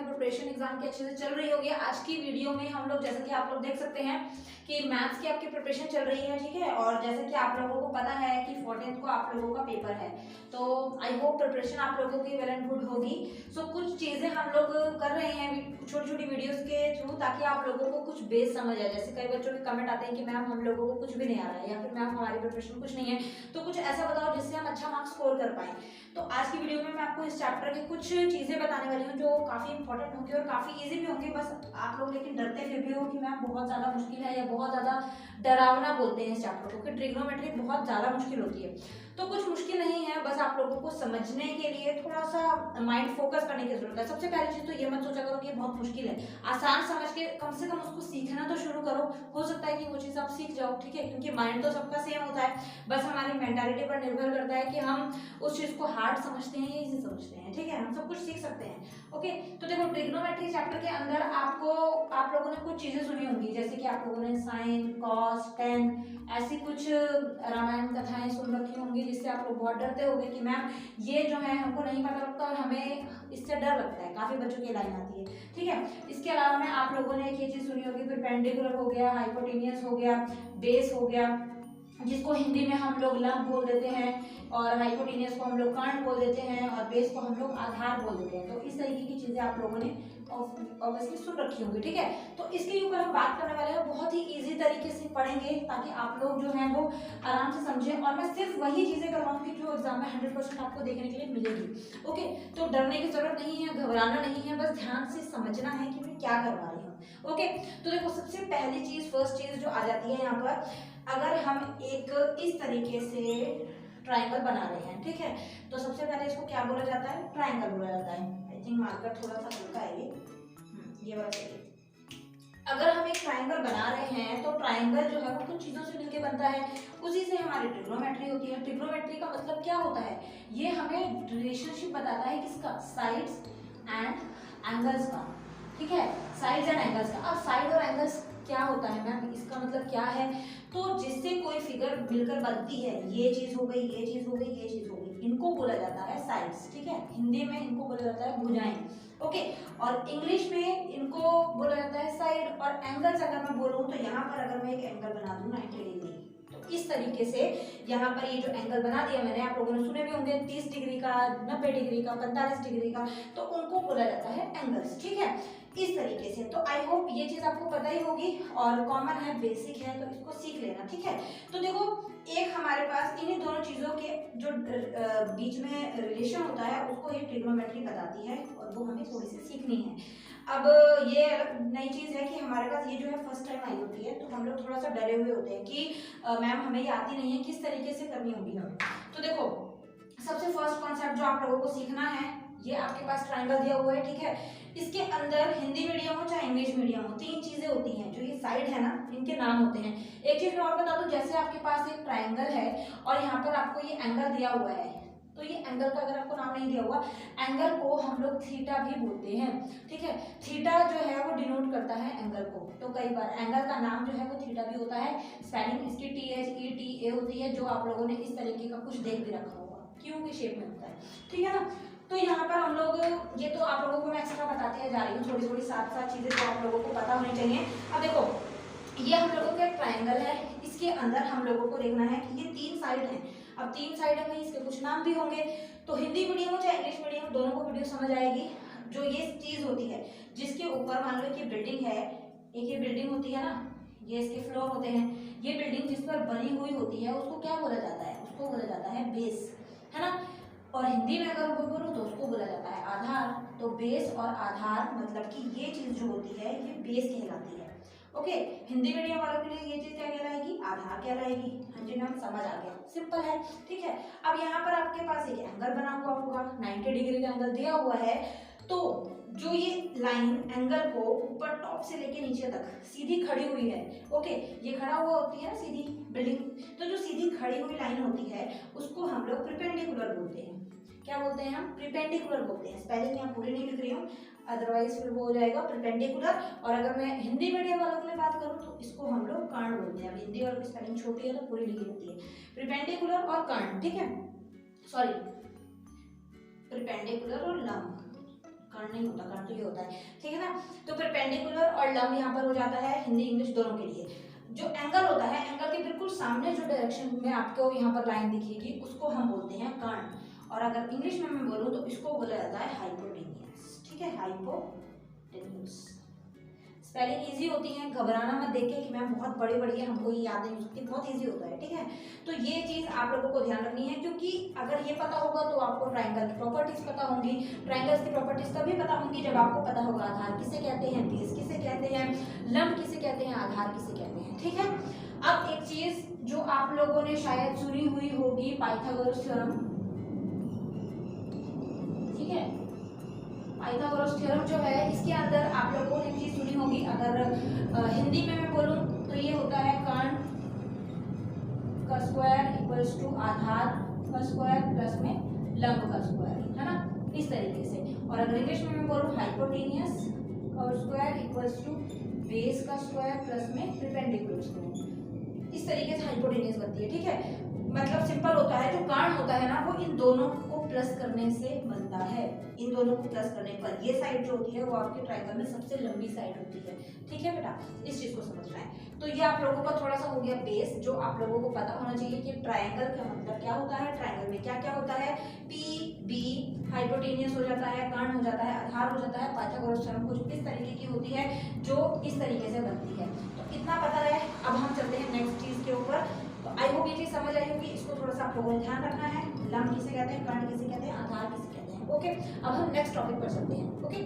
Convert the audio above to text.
आपकी preparation exam की अच्छे से चल रही होगी। आज की वीडियो में हम लोग, जैसे कि आप लोग देख सकते हैं कि मैथ्स की आपकी प्रिपरेशन चल रही है, ठीक है। और जैसे कि आप लोगों को पता है कि 14th को आप लोगों का पेपर है, तो आई होप प्रिपरेशन आप लोगों की वेल एंड गुड होगी। सो कुछ चीज़ें हम लोग कर रहे हैं छोटी छोटी वीडियोस के थ्रू, ताकि आप लोगों को कुछ बेस समझ आए। जैसे कई बच्चों के कमेंट आते हैं कि मैम हम लोगों को कुछ भी नहीं आ रहा है, या फिर मैम हमारी प्रिपरेशन कुछ नहीं है, तो कुछ ऐसा बताओ जिससे हम अच्छा मार्क्स स्कोर कर पाएं। तो आज की वीडियो में मैं आपको इस चैप्टर की कुछ चीज़ें बताने वाली हूँ जो काफ़ी इंपॉर्टेंट होंगी और काफ़ी इजी भी होंगी। बस आप लोग लेकिन डरते फिर भी हो कि मैम बहुत ज़्यादा मुश्किल है या बहुत ज़्यादा डरावना बोलते हैं इस चैप्टर को, कि ट्रिग्नोमेट्री बहुत ज़्यादा मुश्किल होती है। तो कुछ मुश्किल नहीं है, बस आप लोगों को समझने के लिए थोड़ा सा माइंड फोकस करने की जरूरत है। सबसे पहली चीज़ तो ये मत सोचा करो कि बहुत मुश्किल है, आसान समझ के कम से कम उसको सीखना तो शुरू करो। हो सकता है कि वो चीज़ आप सीख जाओ, ठीक है, क्योंकि माइंड तो सबका सेम होता है, बस हमारी मेंटालिटी पर निर्भर करता है कि हम उस चीज़ को हार्ड समझते हैं या इजी समझते हैं, ठीक है। हम सब कुछ सीख सकते हैं, ओके। तो देखो ट्रिग्नोमेट्री चैप्टर के अंदर आप लोगों ने कुछ चीज़ें सुनी होंगी, जैसे कि आप लोगों ने साइन, कॉस, टेन, ऐसी कुछ रामायण कथाएं सुन रखी होंगी, जिससे आप लोग बहुत डरते होंगे कि मैम ये जो है हमको नहीं पता लगता और हमें इससे डर लगता है। काफ़ी बच्चों की लाइन आती है, ठीक है। इसके अलावा में आप लोगों ने एक ये चीज़ सुनी होगी, परपेंडिकुलर हो गया, हाइपोटेनियस हो गया, बेस हो गया, जिसको हिंदी में हम लोग लंब बोल देते हैं, और हाइपोटेनियस को हम लोग कर्ण बोल देते हैं, और बेस को हम लोग आधार बोल देते हैं। तो इस तरीके की चीज़ें आप लोगों ने ऑब्वियसली सुन रखी होंगी, ठीक है। तो इसके ऊपर हम बात करने वाले हैं, बहुत ही इजी तरीके से पढ़ेंगे ताकि आप लोग जो है वो आराम से समझें, और मैं सिर्फ वही चीज़ें करवाऊंगी जो एग्जाम में 100% आपको देखने के लिए मिलेगी, ओके। तो डरने की जरूरत नहीं है, घबराना नहीं है, बस ध्यान से समझना है कि मैं क्या करवा रही हूँ, ओके। तो देखो सबसे पहली चीज़, फर्स्ट चीज़ जो आ जाती है यहाँ पर, अगर हम एक इस तरीके से ट्रायंगल बना रहे हैं, ठीक है, तो सबसे पहले इसको क्या बोला जाता है? ट्रायंगल बोला जाता है। आई थिंक मार्कर थोड़ा सा हल्का है ये वाला सही है। अगर हम एक ट्रायंगल बना रहे हैं तो ट्रायंगल जो है वो कुछ चीज़ों से मिलकर बनता है, उसी से हमारी ट्रिग्नोमेट्री होती है। ट्रिग्नोमेट्री का मतलब क्या होता है? ये हमें रिलेशनशिप बताता है किसका? साइड्स एंड एंगल्स का, ठीक है, साइड्स एंड एंगल्स का। अब साइड और एंगल्स क्या होता है मैम, इसका मतलब क्या है? तो जिससे कोई फिगर मिलकर बनती है, ये चीज हो गई, ये चीज हो गई, ये चीज हो गई, इनको बोला जाता है साइड्स, ठीक है। हिंदी में इनको बोला जाता है भुजाएं, ओके। और इंग्लिश में इनको बोला जाता है साइड। और एंगल्स अगर मैं बोलूँ तो यहाँ पर अगर मैं एक एंगल बना दूँ 90 डिग्री, तो इस तरीके से यहाँ पर ये जो एंगल बना दिया मैंने, आप लोगों ने सुने भी होंगे 30 डिग्री का, 90 डिग्री का, 45 डिग्री का, तो उनको बोला जाता है एंगल्स, ठीक है, इस तरीके से। तो आई होप ये चीज आपको पता ही होगी और कॉमन है, बेसिक है, तो इसको सीख लेना, ठीक है। तो देखो एक हमारे पास इन्हीं दोनों चीजों के जो बीच में रिलेशन होता है, उसको ये ट्रिग्नोमेट्री बताती है, और वो हमें थोड़ी सी सीखनी है। अब ये नई चीज है कि हमारे पास ये जो है फर्स्ट टाइम आई होती है, तो हम लोग थोड़ा सा डरे हुए होते हैं कि मैम हमें ये आती नहीं है, किस तरीके से करनी होगी हमें। तो देखो सबसे फर्स्ट कॉन्सेप्ट जो आप लोगों को सीखना है, ये आपके पास ट्रायंगल दिया हुआ है, ठीक है। इसके अंदर हिंदी मीडियम हो चाहे इंग्लिश मीडियम हो, तीन चीजें होती हैं। जो ये साइड है ना, इनके नाम होते हैं। एक चीज मैं और बता दूं, जैसे आपके पास एक ट्रायंगल है और यहाँ पर आपको ये एंगल दिया हुआ है, तो ये एंगल का अगर आपको नाम नहीं दिया हुआ, एंगल को हम लोग थीटा भी बोलते हैं, ठीक है। थीटा जो है वो डिनोट करता है एंगल को, तो कई बार एंगल का नाम जो है वो थीटा भी होता है। स्पेलिंग इसकी THETA होती है, जो आप लोगों ने इस तरीके का कुछ देख भी रखा होगा, क्यों की शेप में होता है, ठीक है ना। तो यहाँ पर हम लोग, ये तो आप लोगों को मैं एक्स्ट्रा बताते जा रही हूँ, थोड़ी थोड़ी साथ साथ चीजें जो आप लोगों को पता होनी चाहिए। अब देखो ये हम लोगों का ट्रायंगल है, इसके अंदर हम लोगों को देखना है कि ये तीन साइड हैं। अब तीन साइड है, इसके कुछ नाम भी होंगे, तो हिंदी मीडियम हो चाहे इंग्लिश मीडियम, दोनों को वीडियो समझ आएगी। जो ये चीज होती है जिसके ऊपर मान लो कि बिल्डिंग है, एक ये बिल्डिंग होती है ना, ये इसके फ्लोर होते हैं, ये बिल्डिंग जिस पर बनी हुई होती है उसको क्या बोला जाता है? उसको बोला जाता है बेस, है ना। और हिंदी में अगर मैं बोलूँ तो उसको बोला जाता है आधार। तो बेस और आधार मतलब कि ये चीज जो होती है ये बेस कहलाती है, ओके। हिंदी मीडियम वालों के लिए ये चीज क्या कहलाएगी? आधार कहलाएगी। हाँ जी मैम समझ आ गया, सिंपल है, ठीक है। अब यहाँ पर आपके पास एक एंगल बना हुआ होगा, 90 डिग्री का एंगल दिया हुआ है, तो जो ये लाइन एंगल को ऊपर टॉप से लेके नीचे तक सीधी खड़ी हुई है, ओके, ये खड़ा हुआ होती है ना सीधी बिल्डिंग, तो जो सीधी खड़ी हुई लाइन होती है उसको हम लोग परपेंडिकुलर बोलते हैं। क्या बोलते हैं हम? परपेंडिकुलर बोलते हैं। स्पेलिंग यहाँ पूरी नहीं लिख रही हूँ, अदरवाइज फिर वो हो जाएगा परपेंडिकुलर। और अगर मैं हिंदी मीडियम वालों के लिए बात करूँ तो इसको हम लोग कर्ण बोलते हैं। अब हिंदी वालों की स्पेलिंग छोटी है तो पूरी लिखी होती है, परपेंडिकुलर और कर्ण, ठीक है, सॉरी परपेंडिकुलर और लंब, कर्ण नहीं होता, कर्ण तो ये होता है, ठीक है ना। तो परपेंडिकुलर और लंब यहाँ पर हो जाता है हिंदी इंग्लिश दोनों के लिए। जो एंगल होता है, एंगल के बिल्कुल सामने जो डायरेक्शन में आपको यहाँ पर लाइन दिखेगी उसको हम बोलते हैं कर्ण। और अगर इंग्लिश में मैं बोलूँ तो इसको बोला जाता है हाइपोटेन्यूज, ठीक है, हाइपोटेन्यूज। स्पेलिंग इजी होती है, घबराना मत देख के कि मैम बहुत बड़ी बड़ी है हमको ये याद नहीं हो सकती, बहुत इजी होता है, ठीक है। तो ये चीज़ आप लोगों को ध्यान रखनी है, क्योंकि अगर ये पता होगा तो आपको ट्रायंगल की प्रॉपर्टीज पता होंगी। ट्रायंगल्स की प्रॉपर्टीज तभी पता होंगी जब आपको पता होगा आधार किसे कहते हैं, बेस किसे कहते हैं, लंब किसे कहते हैं, आधार किसे कहते हैं, ठीक है। अब एक चीज जो आप लोगों ने शायद सुनी हुई होगी, पाइथागोरस थ्योरम, ठीक है। पाइथागोरस थ्योरम जो है इसके अंदर आप लोगों ने चीज सुनी होगी, अगर हिंदी में मैं बोलूं तो ये होता है कर्ण का स्क्वायर इक्वल्स टू आधार का स्क्वायर प्लस में लंब का स्क्वायर, है ना, इस तरीके से। और अगर इंग्लिश में मैं बोलूं हाइपोटेनियस का स्क्वायर इक्वल्स टू बेस का स्क्वायर प्लस में परपेंडिकुलर स्क्वायर, इस तरीके से हाइपोटेनियस बनती है, ठीक है। मतलब सिंपल होता है, जो कर्ण होता है ना वो इन दोनों को प्लस करने से बनता है। इन दोनों को प्लस करने पर ये साइड जो होती है वो आपके ट्रायंगल में सबसे लंबी साइड होती है, ठीक है बेटा, इस चीज को समझना है। तो ये आप लोगों का थोड़ा सा हो गया बेस, जो आप लोगों को पता होना चाहिए कि ट्रायंगल का मतलब क्या होता है, ट्रायंगल में क्या क्या होता है। पी बी हाइपोटेनियस हो जाता है, कर्ण हो जाता है, आधार हो जाता है, पाइथागोरस थ्योरम कुछ इस तरीके की होती है जो इस तरीके से बनती है। तो इतना पता है, अब हम चलते हैं नेक्स्ट चीज के ऊपर। तो आई होप ये चीज समझ आई होगी, इसको थोड़ा सा आप लोगों को ध्यान रखना है। लंब किसे कहते हैं, कर्ण किसे कहते हैं, आधार किसे कहते हैं, ओके। अब हम नेक्स्ट टॉपिक पर चलते हैं, ओके।